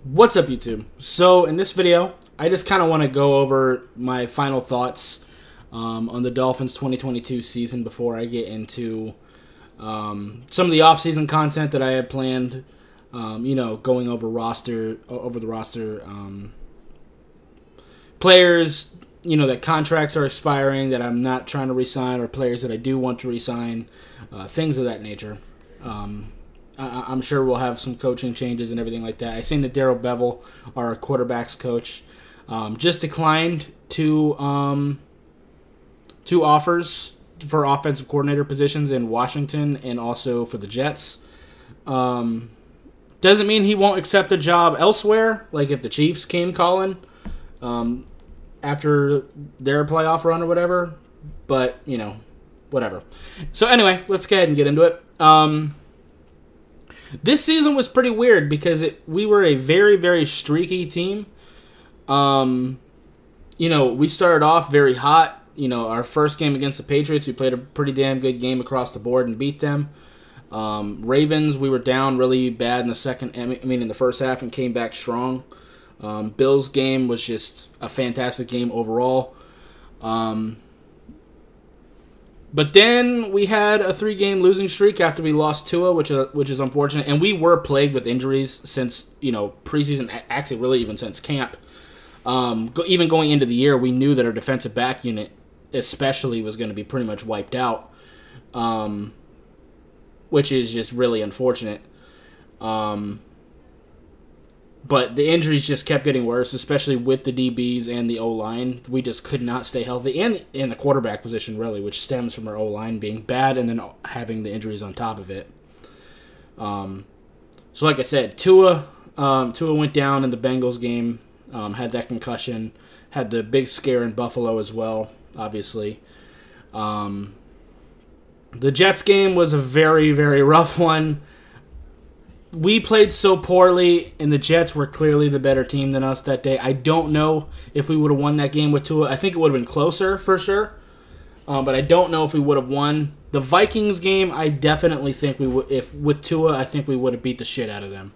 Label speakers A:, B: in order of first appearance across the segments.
A: What's up, YouTube? So in this video, I just kind of want to go over my final thoughts on the Dolphins 2022 season before I get into some of the off-season content that I had planned. Going over the roster, players, that contracts are expiring that I'm not trying to re-sign, or players that I do want to re-sign, things of that nature. I'm sure we'll have some coaching changes and everything like that. I seen that Darrell Bevel, our quarterbacks coach, just declined two offers for offensive coordinator positions in Washington and also for the Jets. Doesn't mean he won't accept a job elsewhere, like if the Chiefs came calling after their playoff run or whatever. But, whatever. So anyway, let's go ahead and get into it. This season was pretty weird because we were a very, very streaky team. We started off very hot. Our first game against the Patriots, we played a pretty damn good game across the board and beat them. Ravens, we were down really bad in the first half and came back strong. Bills game was just a fantastic game overall. But then we had a 3-game losing streak after we lost Tua, which is unfortunate. And we were plagued with injuries since, preseason, actually really even since camp. Even going into the year, we knew that our defensive back unit especially was going to be pretty much wiped out, which is just really unfortunate. But the injuries just kept getting worse, especially with the DBs and the O-line. We just could not stay healthy. And in the quarterback position, really, which stems from our O-line being bad and then having the injuries on top of it. So like I said, Tua went down in the Bengals game, had that concussion, had the big scare in Buffalo as well, obviously. The Jets game was a very, very rough one. We played so poorly, and the Jets were clearly the better team than us that day. I don't know if we would have won that game with Tua. I think it would have been closer for sure, but I don't know if we would have won. The Vikings game, I definitely think we would. If with Tua, I think we would have beat the shit out of them,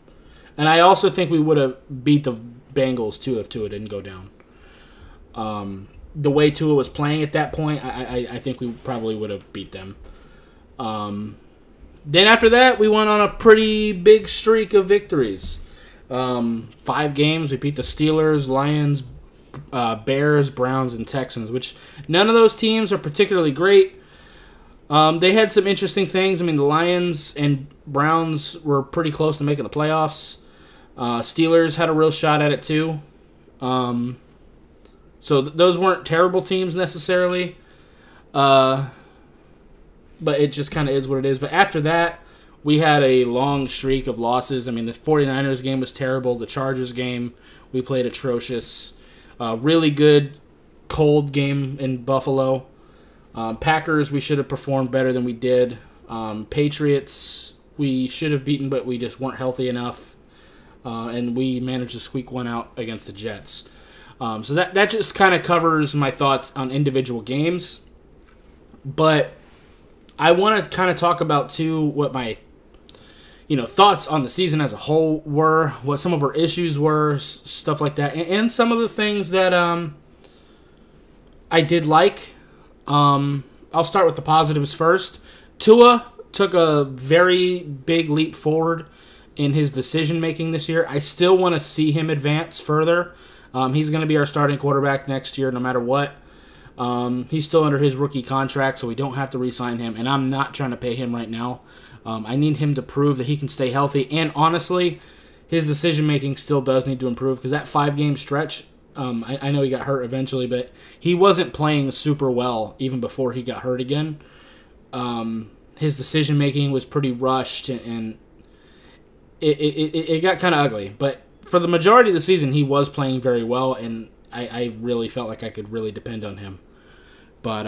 A: and I also think we would have beat the Bengals too if Tua didn't go down. The way Tua was playing at that point, I think we probably would have beat them. Then after that, we went on a pretty big streak of victories. 5 games, we beat the Steelers, Lions, Bears, Browns, and Texans, which none of those teams are particularly great. They had some interesting things. The Lions and Browns were pretty close to making the playoffs. Steelers had a real shot at it too. So those weren't terrible teams necessarily. But it just kind of is what it is. But after that, we had a long streak of losses. The 49ers game was terrible. The Chargers game, we played atrocious. Really good, cold game in Buffalo. Packers, we should have performed better than we did. Patriots, we should have beaten, but we just weren't healthy enough. And we managed to squeak one out against the Jets. So that just kind of covers my thoughts on individual games. But I want to kind of talk about, too, what my, thoughts on the season as a whole were, what some of our issues were, stuff like that, and some of the things that I did like. I'll start with the positives first. Tua took a very big leap forward in his decision-making this year. I still want to see him advance further. He's going to be our starting quarterback next year no matter what. He's still under his rookie contract, so we don't have to re-sign him, and I'm not trying to pay him right now. I need him to prove that he can stay healthy, and honestly, his decision-making still does need to improve, because that 5-game stretch, I know he got hurt eventually, but he wasn't playing super well even before he got hurt again. His decision-making was pretty rushed, and it got kind of ugly, but for the majority of the season, he was playing very well, and I really felt like I could really depend on him. But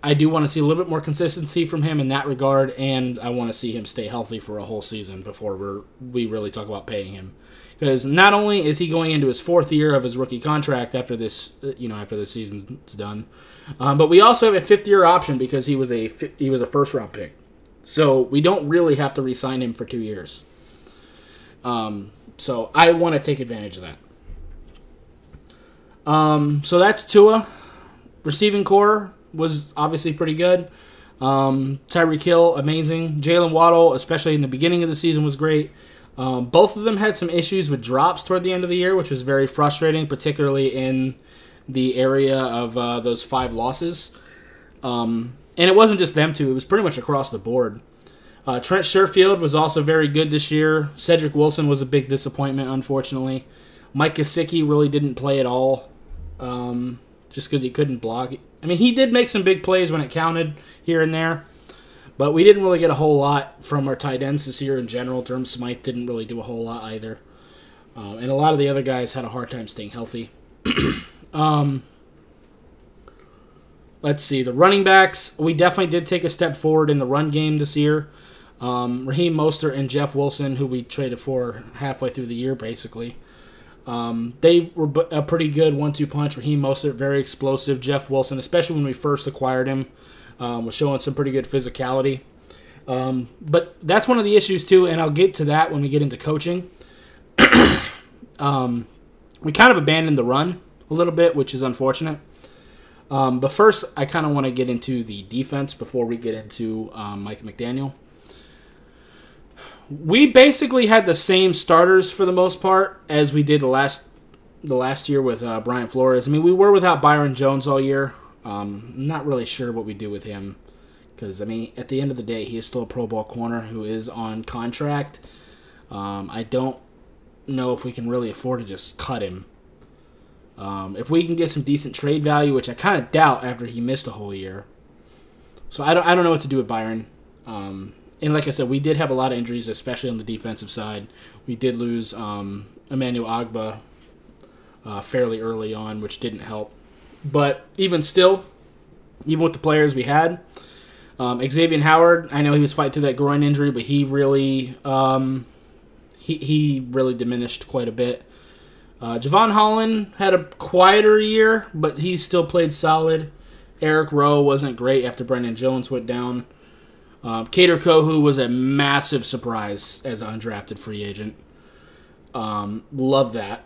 A: I do want to see a little bit more consistency from him in that regard, and I want to see him stay healthy for a whole season before we really talk about paying him. Because not only is he going into his 4th year of his rookie contract after this season's done, but we also have a 5th-year option because he was a first-round pick. So we don't really have to re-sign him for 2 years. So I want to take advantage of that. So that's Tua. Receiving core was obviously pretty good. Tyreek Hill, amazing. Jalen Waddle, especially in the beginning of the season, was great. Both of them had some issues with drops toward the end of the year, which was very frustrating, particularly in the area of those 5 losses. And it wasn't just them two. It was pretty much across the board. Trent Sherfield was also very good this year. Cedric Wilson was a big disappointment, unfortunately. Mike Gesicki really didn't play at all, just because he couldn't block. I mean, he did make some big plays when it counted here and there, but we didn't really get a whole lot from our tight ends this year in general. Durham Smythe didn't really do a whole lot either. And a lot of the other guys had a hard time staying healthy. Let's see. The running backs, we definitely did take a step forward in the run game this year. Raheem Mostert and Jeff Wilson, who we traded for halfway through the year, basically. They were a pretty good 1-2 punch. Raheem Mostert, very explosive. Jeff Wilson, especially when we first acquired him, was showing some pretty good physicality. But that's one of the issues, too, and I'll get to that when we get into coaching. We kind of abandoned the run a little bit, which is unfortunate. But first, I kind of want to get into the defense before we get into Mike McDaniel. We basically had the same starters for the most part as we did the last year with Brian Flores. I mean, we were without Byron Jones all year. Not really sure what we do with him because, I mean, at the end of the day, he is still a Pro Bowl corner who is on contract. I don't know if we can really afford to just cut him. If we can get some decent trade value, which I kind of doubt after he missed a whole year. So I don't know what to do with Byron. And like I said, we did have a lot of injuries, especially on the defensive side. We did lose Emmanuel Ogbah fairly early on, which didn't help. But even still, even with the players we had, Xavier Howard, I know he was fighting through that groin injury, but he really he really diminished quite a bit. Javon Holland had a quieter year, but he still played solid. Eric Rowe wasn't great after Brendan Jones went down. Kader Kohu was a massive surprise as an undrafted free agent. Love that.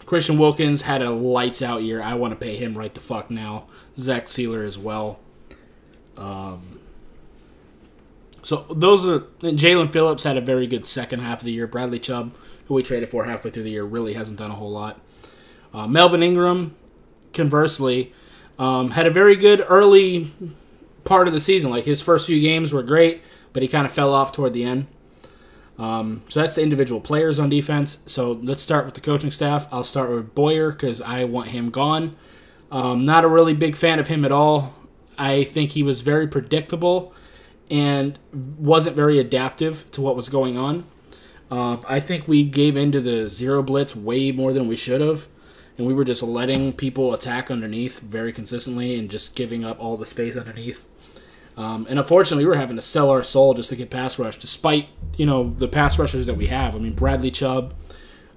A: Christian Wilkins had a lights-out year. I want to pay him right the fuck now. Zach Sealer as well. So those are... Jalen Phillips had a very good second half of the year. Bradley Chubb, who we traded for halfway through the year, really hasn't done a whole lot. Melvin Ingram, conversely, had a very good early part of the season. Like, his first few games were great, but he kind of fell off toward the end. So that's the individual players on defense. So let's start with the coaching staff. I'll start with Boyer because I want him gone. Not a really big fan of him at all. I think he was very predictable and wasn't very adaptive to what was going on. I think we gave into the zero blitz way more than we should have, and we were just letting people attack underneath very consistently and just giving up all the space underneath. And unfortunately, we were having to sell our soul just to get pass rush, despite, the pass rushers that we have. I mean, Bradley Chubb,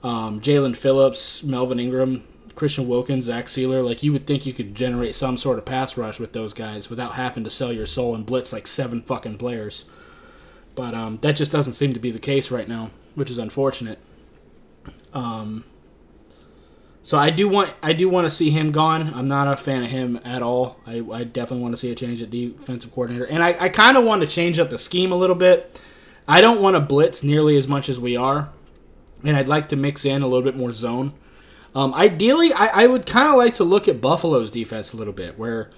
A: Jalen Phillips, Melvin Ingram, Christian Wilkins, Zach Sealer. Like, you would think you could generate some sort of pass rush with those guys without having to sell your soul and blitz like 7 fucking players. But that just doesn't seem to be the case right now, which is unfortunate. So I do want to see him gone. I'm not a fan of him at all. I definitely want to see a change at defensive coordinator. And I kind of want to change up the scheme a little bit. I don't want to blitz nearly as much as we are. And I'd like to mix in a little bit more zone. Ideally, I would kind of like to look at Buffalo's defense a little bit, where,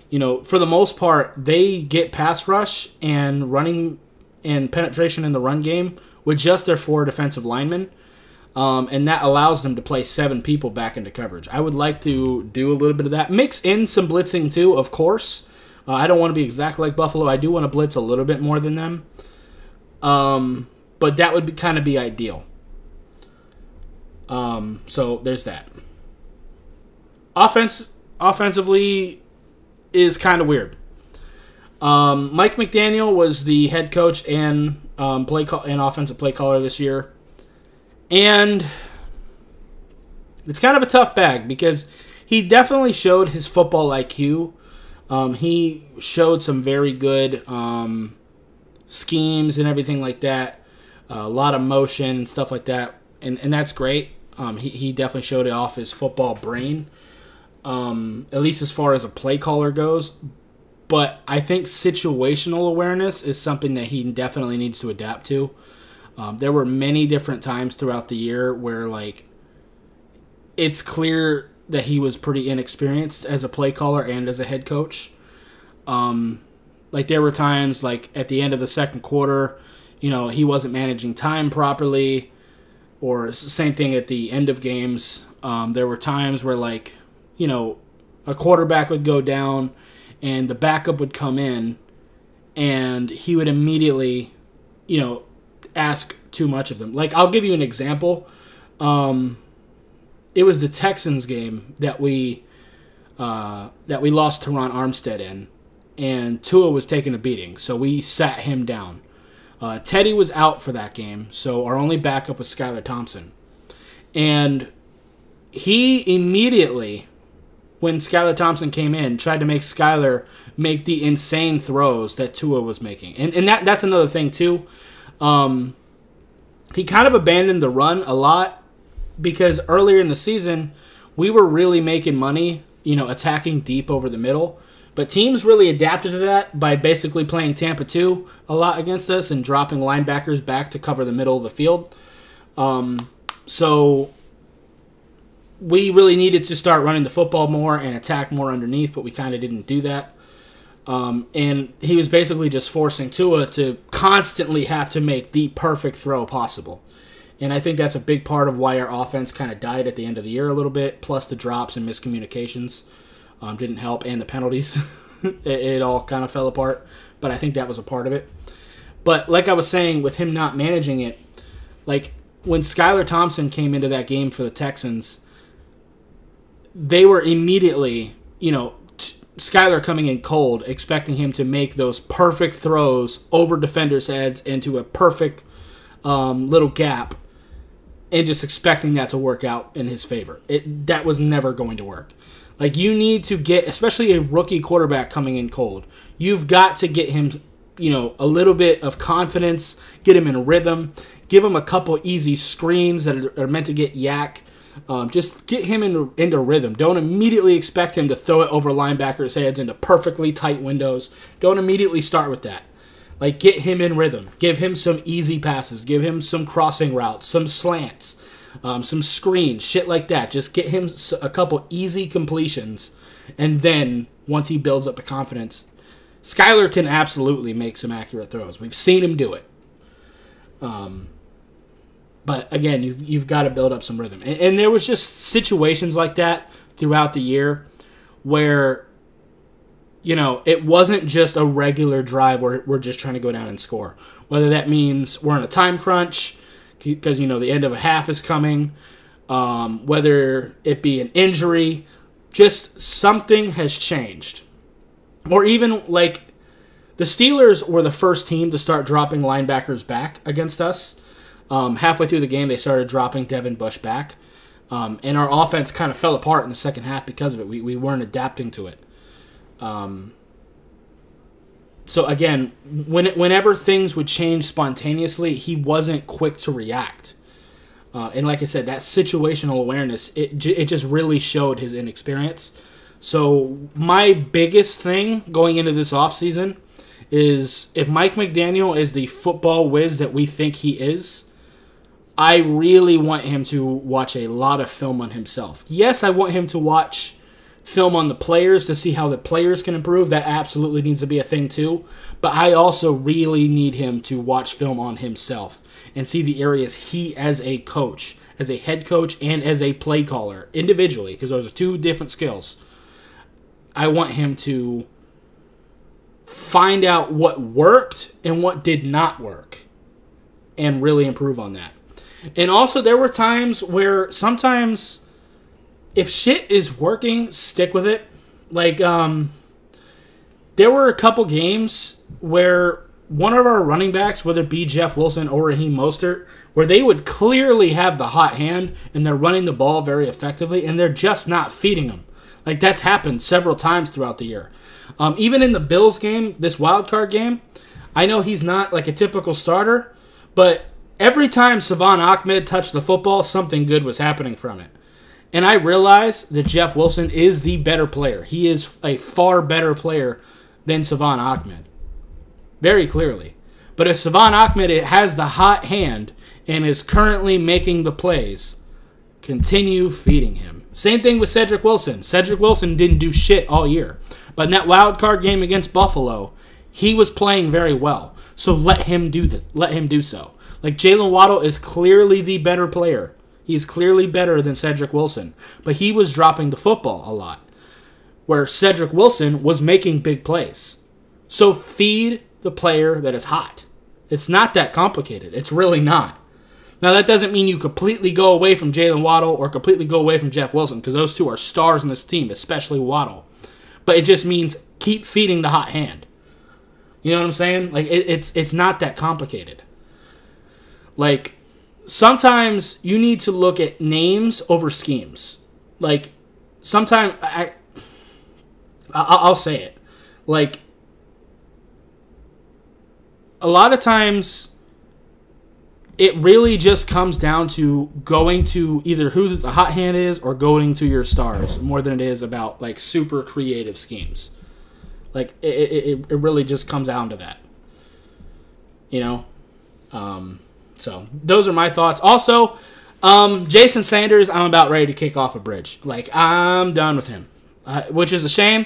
A: for the most part, they get pass rush and running and penetration in the run game with just their 4 defensive linemen. And that allows them to play 7 people back into coverage. I would like to do a little bit of that. Mix in some blitzing too, of course. I don't want to be exactly like Buffalo. I do want to blitz a little bit more than them. But that would kind of be ideal. So there's that. Offensively is kind of weird. Mike McDaniel was the head coach and offensive play caller this year. And it's kind of a tough bag because he definitely showed his football IQ. He showed some very good schemes and everything like that. a lot of motion and stuff like that, and that's great. He definitely showed off his football brain, at least as far as a play caller goes. But I think situational awareness is something that he definitely needs to adapt to. There were many different times throughout the year where, like, it's clear that he was pretty inexperienced as a play caller and as a head coach. Like, there were times, like, at the end of the second quarter, he wasn't managing time properly, or same thing at the end of games. There were times where, like, a quarterback would go down and the backup would come in and he would immediately, ask too much of them. Like, I'll give you an example. It was the Texans game that we lost to Ron Armstead in, and Tua was taking a beating, so we sat him down. Teddy was out for that game, so our only backup was Skylar Thompson. And he immediately, when Skylar Thompson came in, tried to make Skylar make the insane throws that Tua was making. And that's another thing, too. He kind of abandoned the run a lot because earlier in the season, we were really making money, attacking deep over the middle. But teams really adapted to that by basically playing Tampa 2 a lot against us and dropping linebackers back to cover the middle of the field. So we really needed to start running the football more and attack more underneath, but we kind of didn't do that. And he was basically just forcing Tua to constantly have to make the perfect throw possible. And I think that's a big part of why our offense kind of died at the end of the year a little bit, plus the drops and miscommunications didn't help, and the penalties. it all kind of fell apart, but I think that was a part of it. But like I was saying, with him not managing it, like when Skylar Thompson came into that game for the Texans, they were immediately, Skylar coming in cold, expecting him to make those perfect throws over defenders' heads into a perfect little gap, and just expecting that to work out in his favor. That was never going to work. Like, you need to get, especially a rookie quarterback coming in cold, you've got to get him, a little bit of confidence, get him in rhythm, give him a couple easy screens that are meant to get yak. Just get him into rhythm. Don't immediately expect him to throw it over linebackers' heads into perfectly tight windows. Don't immediately start with that. Like, get him in rhythm. Give him some easy passes. Give him some crossing routes, some slants, some screens, shit like that. Just get him a couple easy completions, and then once he builds up the confidence, Skylar can absolutely make some accurate throws. We've seen him do it. But again, you've got to build up some rhythm. And there was just situations like that throughout the year where, it wasn't just a regular drive where we're just trying to go down and score. Whether that means we're in a time crunch because, the end of a half is coming, whether it be an injury, just something has changed. Or even, like, the Steelers were the first team to start dropping linebackers back against us. Halfway through the game, they started dropping Devin Bush back. And our offense kind of fell apart in the second half because of it. We weren't adapting to it. So again, whenever things would change spontaneously, he wasn't quick to react. And like I said, that situational awareness, it just really showed his inexperience. So my biggest thing going into this offseason is if Mike McDaniel is the football whiz that we think he is, I really want him to watch a lot of film on himself. Yes, I want him to watch film on the players to see how the players can improve. That absolutely needs to be a thing too. But I also really need him to watch film on himself and see the areas he, as a coach, as a head coach, and as a play caller, individually, because those are two different skills. I want him to find out what worked and what did not work and really improve on that. And also, there were times where sometimes if shit is working, stick with it. Like, there were a couple games where one of our running backs, whether it be Jeff Wilson or Raheem Mostert, where they would clearly have the hot hand and they're running the ball very effectively and they're just not feeding them. Like, that's happened several times throughout the year. Even in the Bills game, this wild card game, I know he's not like a typical starter, but every time Savon Ahmed touched the football, something good was happening from it. And I realize that Jeff Wilson is the better player. He is a far better player than Savon Ahmed. Very clearly. But if Savon Ahmed has the hot hand and is currently making the plays, continue feeding him. Same thing with Cedric Wilson. Cedric Wilson didn't do shit all year. But in that wild card game against Buffalo, he was playing very well. So let him do so. Like, Jalen Waddle is clearly the better player. He's clearly better than Cedric Wilson. But he was dropping the football a lot. Where Cedric Wilson was making big plays. So feed the player that is hot. It's not that complicated. It's really not. Now, that doesn't mean you completely go away from Jalen Waddle or completely go away from Jeff Wilson, because those two are stars in this team, especially Waddle. But it just means keep feeding the hot hand. You know what I'm saying? Like, it's not that complicated. Like, sometimes you need to look at names over schemes. Like, sometimes I'll say it. Like, a lot of times it really just comes down to going to either who the hot hand is or going to your stars more than it is about, like, super creative schemes. Like, it really just comes down to that. You know? So, those are my thoughts. Also, Jason Sanders, I'm about ready to kick off a bridge. Like, I'm done with him. Which is a shame,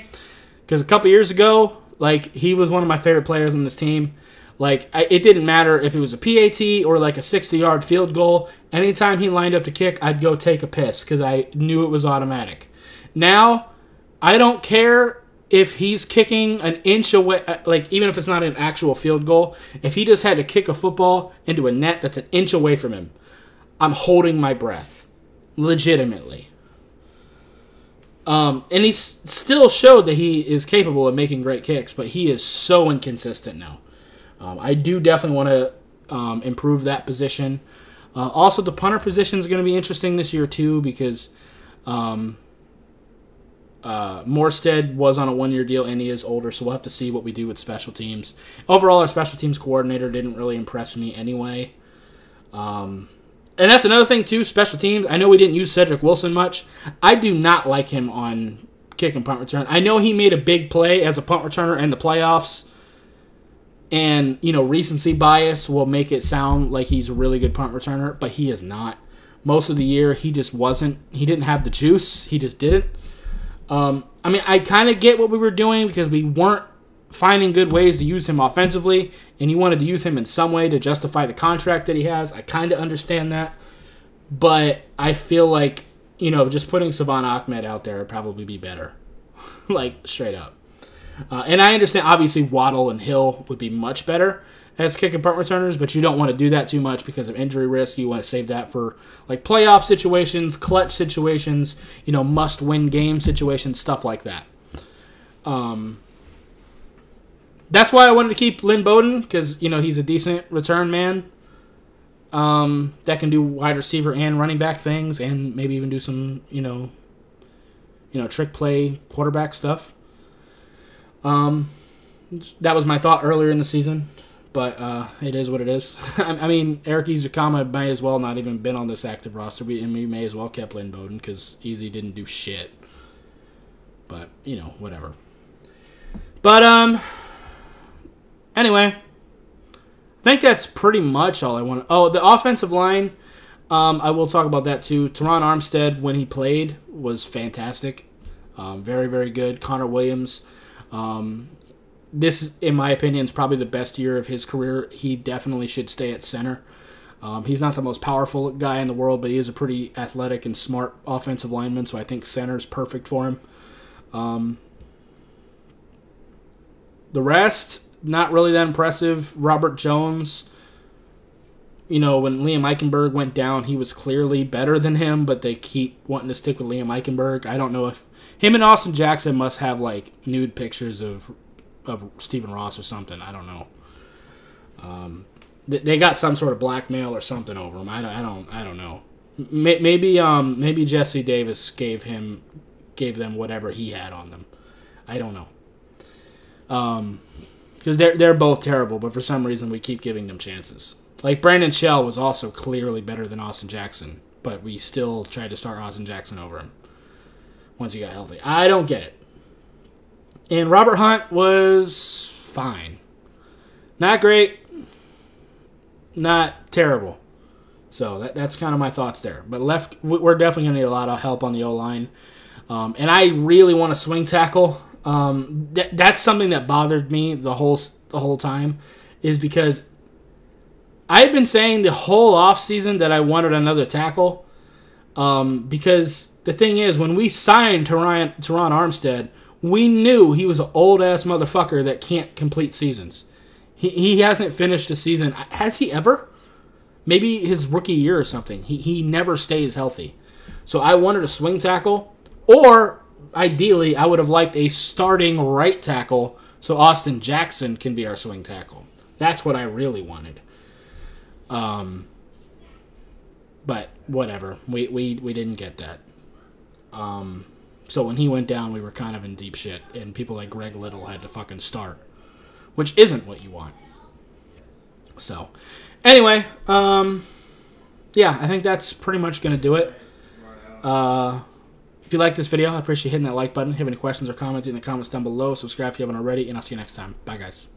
A: because a couple years ago, like, he was one of my favorite players on this team. Like, it didn't matter if it was a PAT or, like, a 60-yard field goal. Anytime he lined up to kick, I'd go take a piss, because I knew it was automatic. Now, I don't care if he's kicking an inch away, like, even if it's not an actual field goal. If he just had to kick a football into a net that's an inch away from him, I'm holding my breath. Legitimately. And he still showed that he is capable of making great kicks, but he is so inconsistent now. I do definitely want to improve that position. Also, the punter position is going to be interesting this year, too, because Morstead was on a one-year deal, and he is older, so we'll have to see what we do with special teams. Overall, our special teams coordinator didn't really impress me anyway. And that's another thing, too, special teams. I know we didn't use Cedric Wilson much. I do not like him on kick and punt return. I know he made a big play as a punt returner in the playoffs, and, you know, recency bias will make it sound like he's a really good punt returner, but he is not. Most of the year, he just wasn't. He didn't have the juice. He just didn't. I mean, I kind of get what we were doing because we weren't finding good ways to use him offensively, and you wanted to use him in some way to justify the contract that he has. I kind of understand that, but I feel like, you know, just putting Savon Ahmed out there would probably be better. Like, straight up. And I understand, obviously, Waddle and Hill would be much better as kick and punt returners, but you don't want to do that too much because of injury risk. You want to save that for, like, playoff situations, clutch situations, you know, must-win game situations, stuff like that. That's why I wanted to keep Lynn Bowden, because, you know, he's a decent return man that can do wide receiver and running back things, and maybe even do some, you know, trick play quarterback stuff. That was my thought earlier in the season, but it is what it is. I mean, Eric Izukama may as well not even been on this active roster, and we may as well kept Lynn Bowden because Easy didn't do shit. But, you know, whatever. But, anyway, I think that's pretty much all I want. Oh, the offensive line, I will talk about that too. Teron Armstead, when he played, was fantastic. Very, very good. Connor Williams, this, in my opinion, is probably the best year of his career. He definitely should stay at center. He's not the most powerful guy in the world, but he is a pretty athletic and smart offensive lineman, so I think center is perfect for him. The rest, not really that impressive. Robert Jones, you know, when Liam Eichenberg went down, he was clearly better than him, but they keep wanting to stick with Liam Eichenberg. I don't know if him and Austin Jackson must have, like, nude pictures of Stephen Ross or something. I don't know. They got some sort of blackmail or something over him. I don't know. Maybe Jesse Davis gave them whatever he had on them. I don't know. Because they're both terrible, but for some reason we keep giving them chances. Like, Brandon Shell was also clearly better than Austin Jackson, but we still tried to start Austin Jackson over him once he got healthy. I don't get it. And Robert Hunt was fine. Not great. Not terrible. So that's kind of my thoughts there. But we're definitely going to need a lot of help on the O-line. And I really want to swing tackle. That's something that bothered me the whole time, is because I've been saying the whole offseason that I wanted another tackle. Because the thing is, when we signed Teron Armstead, we knew he was an old-ass motherfucker that can't complete seasons. He hasn't finished a season. Has he ever? Maybe his rookie year or something. He never stays healthy. So I wanted a swing tackle. Or, ideally, I would have liked a starting right tackle so Austin Jackson can be our swing tackle. That's what I really wanted. But whatever. We didn't get that. So when he went down, we were kind of in deep shit. And people like Greg Little had to fucking start. Which isn't what you want. So, anyway, yeah, I think that's pretty much going to do it. If you like this video, I appreciate hitting that like button. If you have any questions or comments in the comments down below, subscribe if you haven't already, and I'll see you next time. Bye, guys.